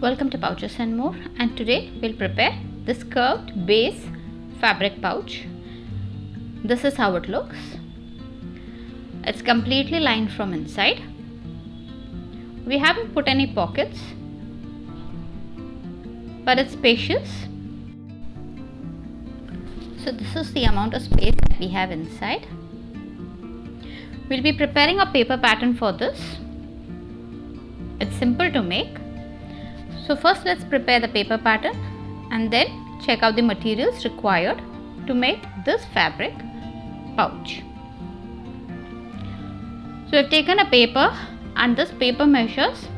Welcome to Pouches and More, and today we'll prepare this curved base fabric pouch. This is how it looks. It's completely lined from inside. We haven't put any pockets, but it's spacious. So this is the amount of space that we have inside. We'll be preparing a paper pattern for this. It's simple to make. So first let's prepare the paper pattern and then check out the materials required to make this fabric pouch. So I've taken a paper, and this paper measures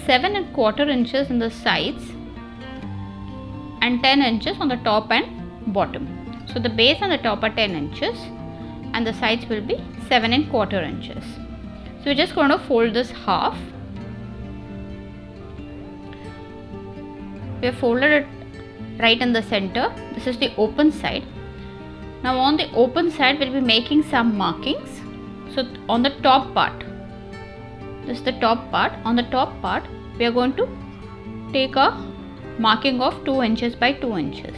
7¼ inches in the sides and 10 inches on the top and bottom. So the base and the top are 10 inches and the sides will be 7¼ inches. So we're just going to fold this half. We have folded it right in the center. This is the open side. Now on the open side we'll be making some markings. So on the top part, this is the top part. On the top part we are going to take a marking of 2 inches by 2 inches.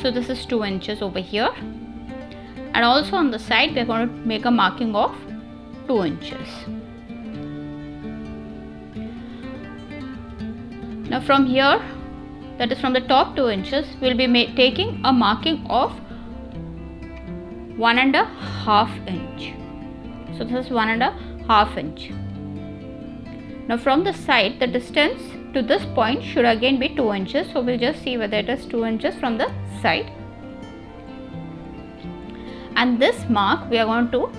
So this is 2 inches over here, and also on the side we are going to make a marking of 2 inches. Now from here, that is from the top 2 inches, we will be taking a marking of 1½ inch. So this is 1½ inch. Now from the side, the distance to this point should again be 2 inches. So we'll just see whether it is 2 inches from the side. And this mark we are going to,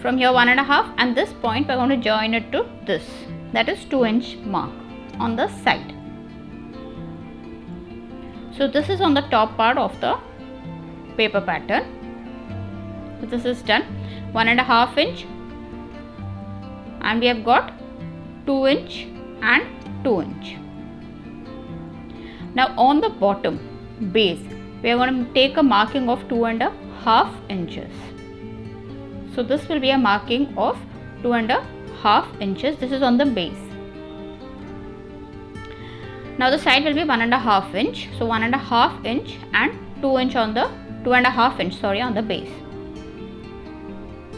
from here 1½ and this point we are going to join it to this, that is 2-inch mark on the side. So this is on the top part of the paper pattern. So this is done, 1½ inch, and we have got 2 inch and 2 inch. Now on the bottom base we are going to take a marking of 2½ inches. So this will be a marking of 2½ inches. This is on the base. Now the side will be 1½ inch. So 1½ inch and 2 inch on the 2½ inch, sorry, on the base.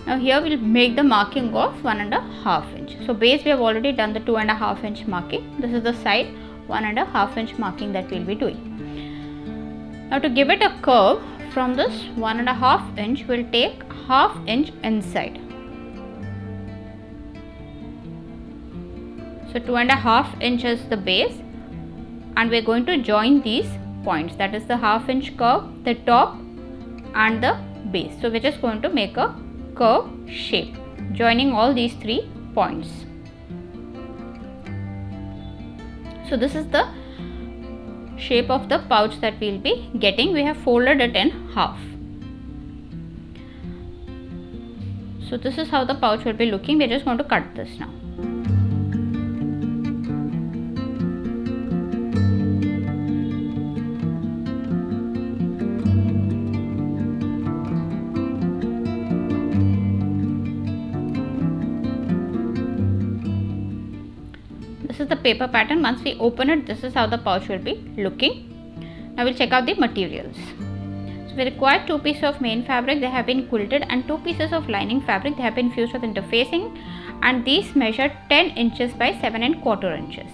Now here we will make the marking of 1½ inch. So base we have already done the 2½ inch marking. This is the side 1½ inch marking that we will be doing. Now to give it a curve, from this 1½ inch we will take ½ inch inside. So 2½ inch is the base, and we are going to join these points, that is the ½ inch curve, the top and the base. So we are just going to make a curve shape joining all these 3 points. So this is the shape of the pouch that we will be getting. We have folded it in half. So this is how the pouch will be looking. We are just going to cut this now. This is the paper pattern. Once we open it, this is how the pouch will be looking. Now we'll check out the materials. So we require 2 pieces of main fabric, they have been quilted, and 2 pieces of lining fabric, they have been fused with interfacing, and these measure 10 inches by 7¼ inches.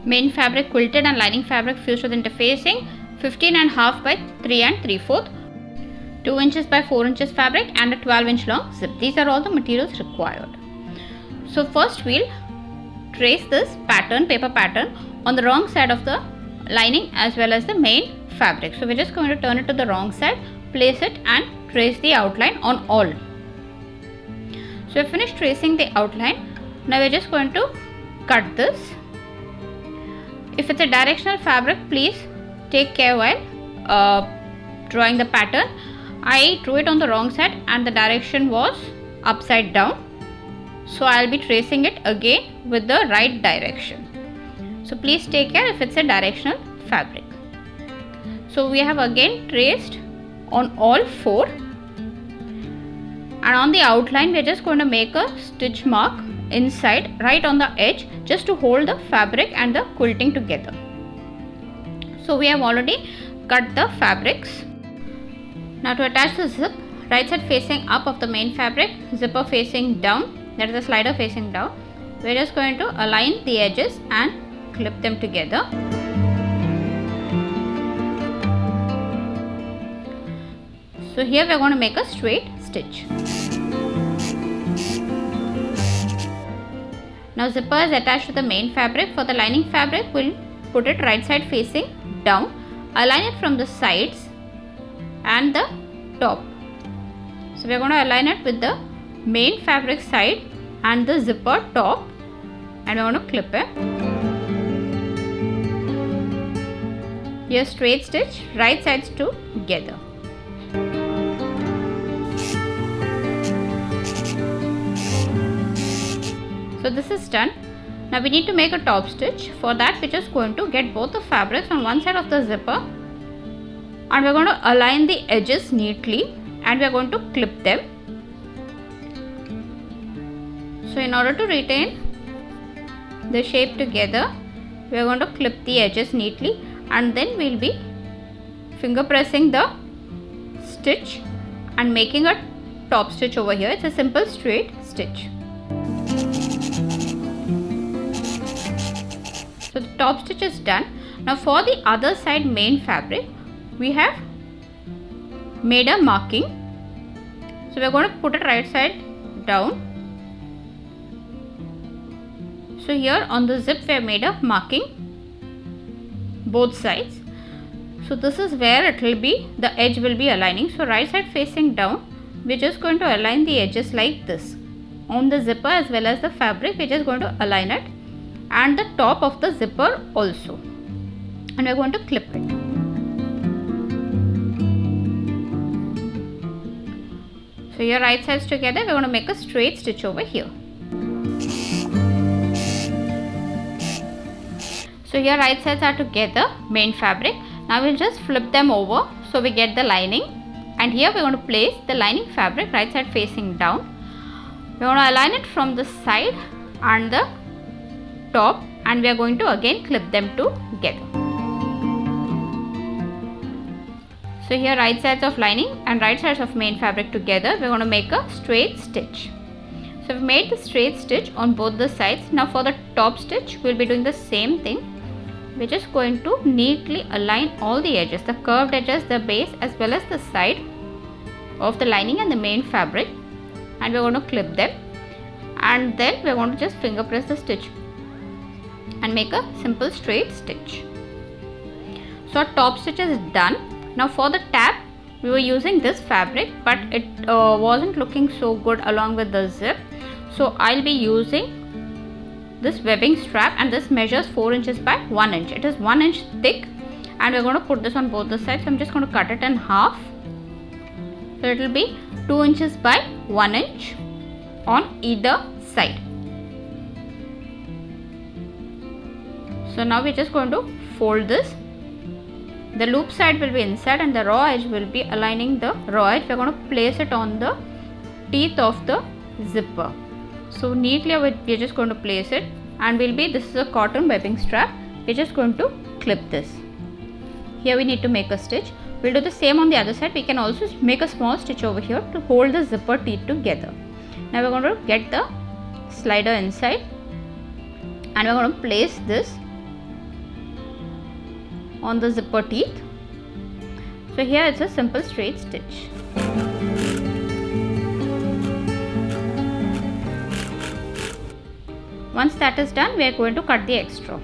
Main fabric quilted and lining fabric fused with interfacing 15½ by 3 3/4, 2 inches by 4 inches fabric, and a 12-inch long zip. These are all the materials required. So first we'll trace this pattern, paper pattern, on the wrong side of the lining as well as the main fabric. So we're just going to turn it to the wrong side, place it and trace the outline on all. So we've finished tracing the outline. Now we're just going to cut this. If it's a directional fabric, please take care while drawing the pattern. I drew it on the wrong side and the direction was upside down. So I'll be tracing it again with the right direction. So please take care if it's a directional fabric. So we have again traced on all 4, and on the outline we are just going to make a stitch mark inside right on the edge, just to hold the fabric and the quilting together. So we have already cut the fabrics. Now to attach the zip, right side facing up of the main fabric, zipper facing down, that is the slider facing down. We are just going to align the edges and clip them together. So here we are going to make a straight stitch. Now zipper is attached to the main fabric. For the lining fabric, we'll put it right side facing down, align it from the sides and the top. So we are going to align it with the main fabric side and the zipper top, and we are going to clip it. Here straight stitch, right sides together. So this is done. Now we need to make a top stitch. For that, we're just going to get both the fabrics on one side of the zipper, and we're going to align the edges neatly, and we're going to clip them. So in order to retain the shape together, we are going to clip the edges neatly, and then we'll be finger pressing the stitch and making a top stitch over here. It's a simple straight stitch. So the top stitch is done. Now for the other side main fabric, we have made a marking. So we are going to put it right side down. So here on the zip we have made a marking both sides. So this is where it will be, the edge will be aligning. So right side facing down, we are just going to align the edges like this. On the zipper as well as the fabric, we are just going to align it, and the top of the zipper also, and we are going to clip it. So your right sides together, we are going to make a straight stitch over here. So here right sides are together, main fabric. Now we'll just flip them over so we get the lining, and here we are going to place the lining fabric right side facing down. We are going to align it from the side and the top, and we are going to again clip them together. So here right sides of lining and right sides of main fabric together, we are going to make a straight stitch. So we've made the straight stitch on both the sides. Now for the top stitch, we'll be doing the same thing. We're just going to neatly align all the edges, the curved edges, the base as well as the side of the lining and the main fabric, and we're going to clip them, and then we're going to just finger press the stitch and make a simple straight stitch. So our top stitch is done. Now for the tab, we were using this fabric, but it wasn't looking so good along with the zip, so I'll be using this webbing strap, and this measures 4 inches by 1 inch. It is 1 inch thick, and we're going to put this on both the sides. So I'm just going to cut it in half. So it will be 2 inches by 1 inch on either side. So now we're just going to fold this. The loop side will be inside and the raw edge will be aligning the raw edge. We're going to place it on the teeth of the zipper. So neatly we're just going to place it, and this is a cotton webbing strap. We're just going to clip this. Here we need to make a stitch. We'll do the same on the other side. We can also make a small stitch over here to hold the zipper teeth together. Now we're going to get the slider inside, and we're going to place this on the zipper teeth. So here it's a simple straight stitch. Once that is done, we are going to cut the extra.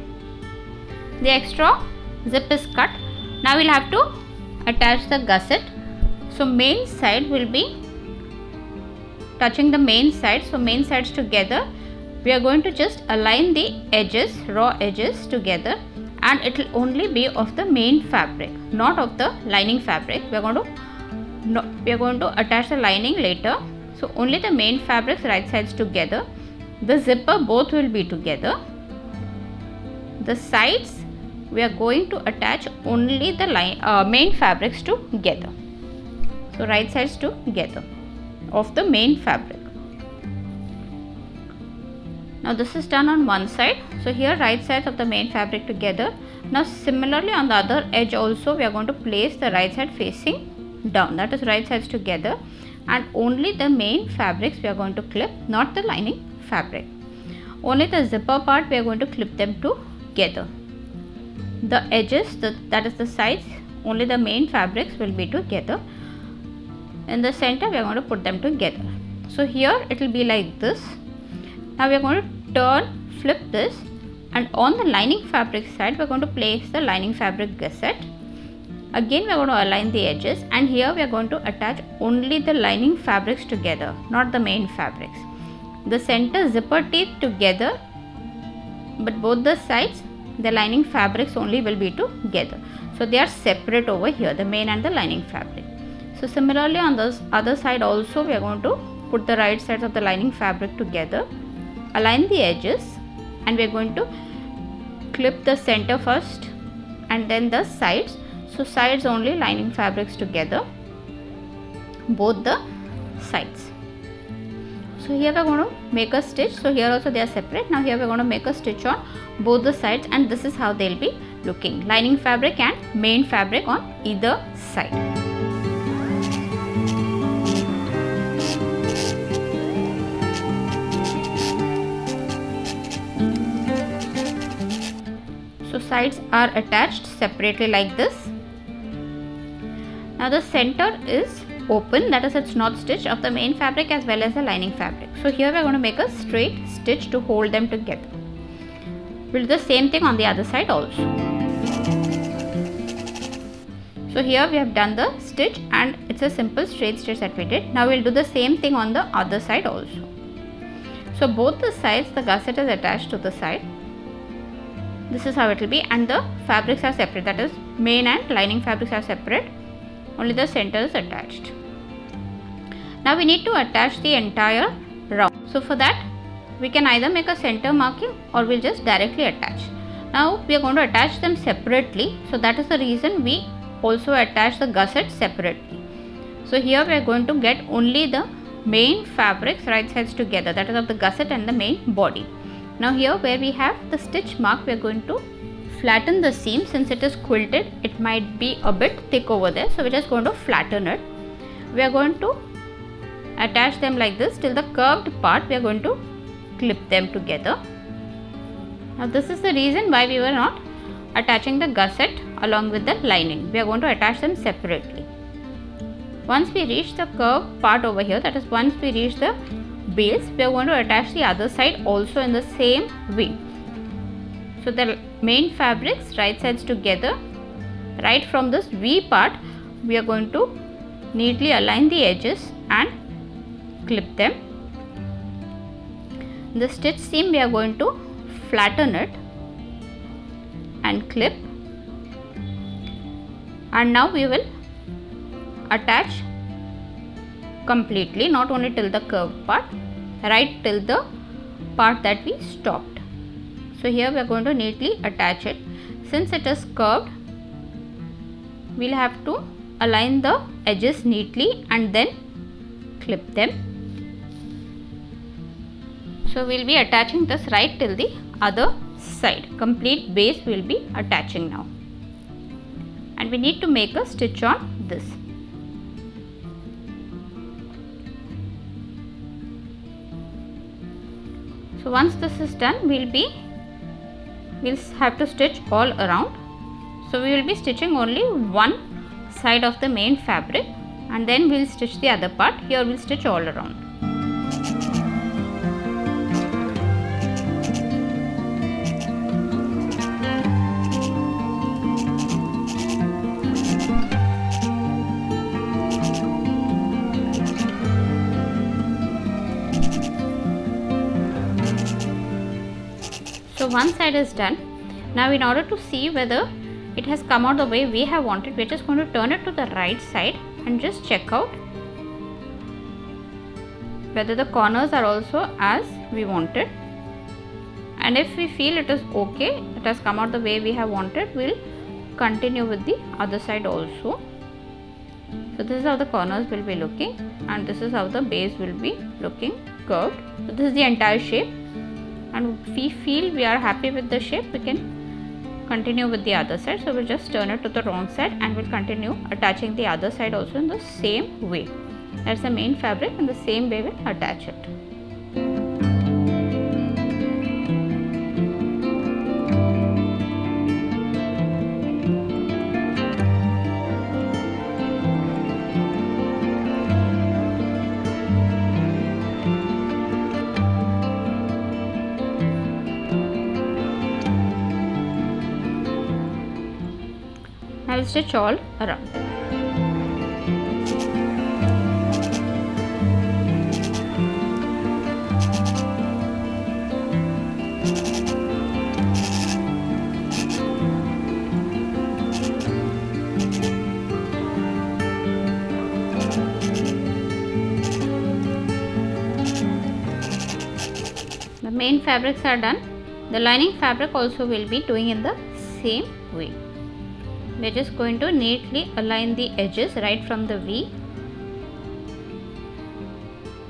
The extra zip is cut. Now we'll have to attach the gusset. So main side will be touching the main side. So main sides together. We are going to just align the edges, raw edges together, and it will only be of the main fabric, not of the lining fabric. We are going to attach the lining later. So only the main fabrics right sides together. The zipper both will be together. The sides we are going to attach only the main fabrics together. So right sides together of the main fabric. Now this is done on one side. So here right sides of the main fabric together. Now similarly on the other edge also we are going to place the right side facing down, that is right sides together, and only the main fabrics we are going to clip, not the lining fabric. Only the zipper part we are going to clip them together. The edges, that is the sides, only the main fabrics will be together. In the center we are going to put them together. So here it will be like this. Now we are going to flip this, and on the lining fabric side we are going to place the lining fabric gusset. Again we are going to align the edges, and here we are going to attach only the lining fabrics together, not the main fabrics. The center zipper teeth together, but both the sides the lining fabrics only will be together. So they are separate over here, the main and the lining fabric. So similarly on the other side also we are going to put the right sides of the lining fabric together, align the edges, and we are going to clip the center first and then the sides. So sides only lining fabrics together, both the sides. So here we are going to make a stitch. So here also they are separate. Now here we are going to make a stitch on both the sides, and this is how they will be looking, lining fabric and main fabric on either side. So sides are attached separately like this. Now the center is open, that is it's not stitched, of the main fabric as well as the lining fabric. So here we are going to make a straight stitch to hold them together. We'll do the same thing on the other side also. So here we have done the stitch, and it's a simple straight stitch that we did. Now we'll do the same thing on the other side also. So both the sides the gusset is attached to the side. This is how it will be, and the fabrics are separate, that is main and lining fabrics are separate, only the center is attached. Now we need to attach the entire round. So for that we can either make a center marking or we'll just directly attach. Now we are going to attach them separately, so that is the reason we also attach the gusset separately. So here we are going to get only the main fabrics right sides together, that is of the gusset and the main body. Now here where we have the stitch mark, we are going to flatten the seam. Since it is quilted, it might be a bit thick over there, so we are just going to flatten it. We are going to attach them like this till the curved part we are going to clip them together. Now this is the reason why we were not attaching the gusset along with the lining. We are going to attach them separately. Once we reach the curved part over here, that is once we reach the base, we are going to attach the other side also in the same way. So the main fabrics right sides together, right from this V part we are going to neatly align the edges and clip them. The stitch seam we are going to flatten it and clip, and now we will attach completely, not only till the curved part, right till the part that we stopped. So here we are going to neatly attach it. Since it is curved, we will have to align the edges neatly and then clip them. So we will be attaching this right till the other side. Complete base we will be attaching now, and we need to make a stitch on this. So once this is done, we'll have to stitch all around. So we will be stitching only one side of the main fabric, and then we'll stitch the other part. Here we'll stitch all around. So one side is done. Now in order to see whether it has come out the way we have wanted, we are just going to turn it to the right side and just check out whether the corners are also as we wanted. And if we feel it is okay, it has come out the way we have wanted, we will continue with the other side also. So this is how the corners will be looking, and this is how the base will be looking curved. So this is the entire shape. and if we feel we are happy with the shape, we can continue with the other side. So we'll just turn it to the wrong side and we'll continue attaching the other side also in the same way. That's the main fabric, and the same way we'll attach it. Now we'll stitch all around. The main fabrics are done. The lining fabric also will be doing in the same way. We are just going to neatly align the edges right from the V,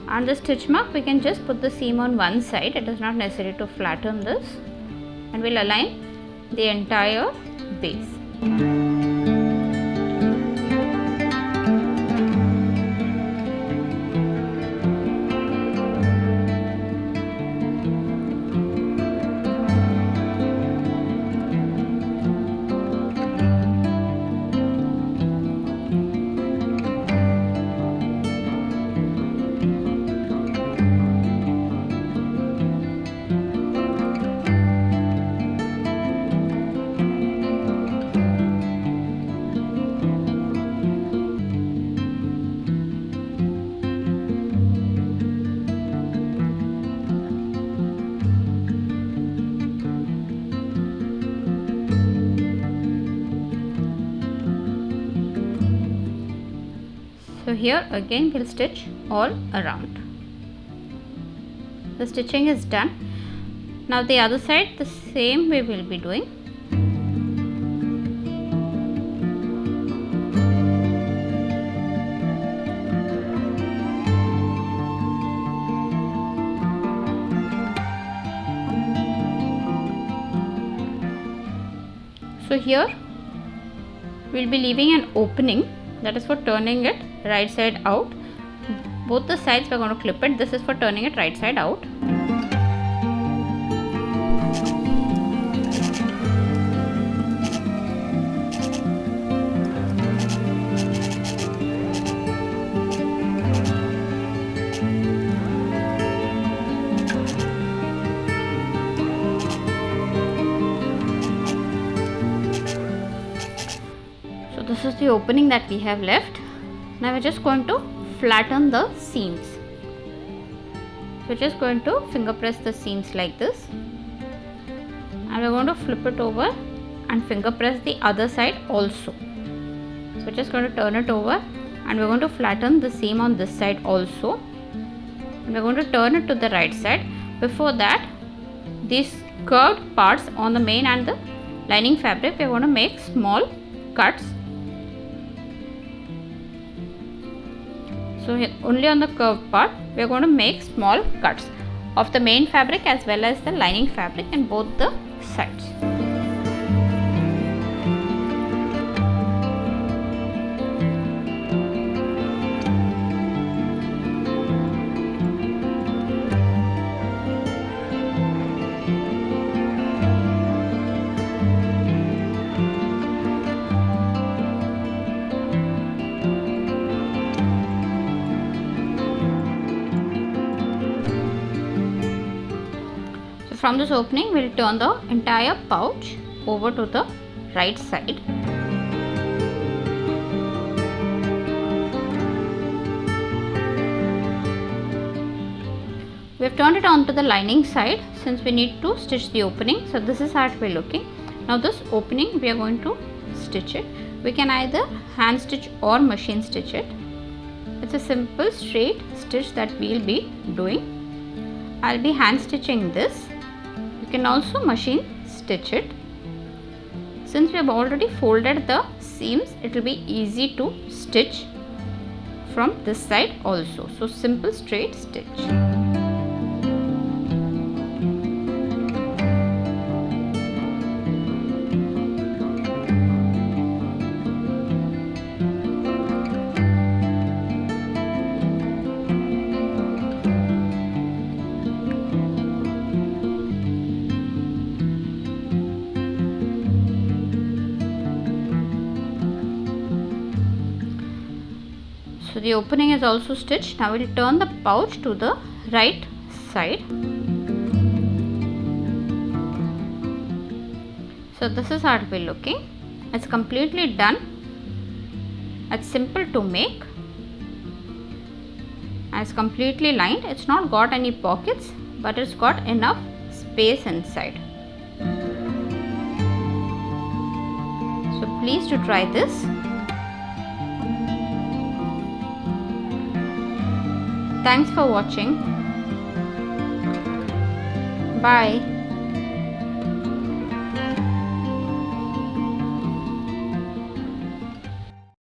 and the stitch mark we can just put the seam on one side. It is not necessary to flatten this, and we'll align the entire base. So here again we'll stitch all around. The stitching is done. Now the other side the same way we'll be doing. So here we'll be leaving an opening, that is for turning it right side out. Both the sides we're going to clip it. This is for turning it right side out. So this is the opening that we have left. Now we're just going to flatten the seams. So we're just going to finger press the seams like this, and we're going to flip it over and finger press the other side also. So we're just going to turn it over and we're going to flatten the seam on this side also, and we're going to turn it to the right side. Before that, these curved parts on the main and the lining fabric, we're going to make small cuts. So only on the curved part we are going to make small cuts of the main fabric as well as the lining fabric in both the sides. From this opening, we'll turn the entire pouch over to the right side. We have turned it onto the lining side since we need to stitch the opening. So this is how it will be looking. Now this opening we are going to stitch it. We can either hand stitch or machine stitch it. It's a simple straight stitch that we will be doing. I'll be hand stitching this. You can also machine stitch it. Since we have already folded the seams, it will be easy to stitch from this side also. So simple straight stitch. the opening is also stitched. Now we'll turn the pouch to the right side. So this is how it will be looking. It's completely done. It's simple to make. And it's completely lined. It's not got any pockets, but it's got enough space inside. So please do try this. Thanks for watching. Bye.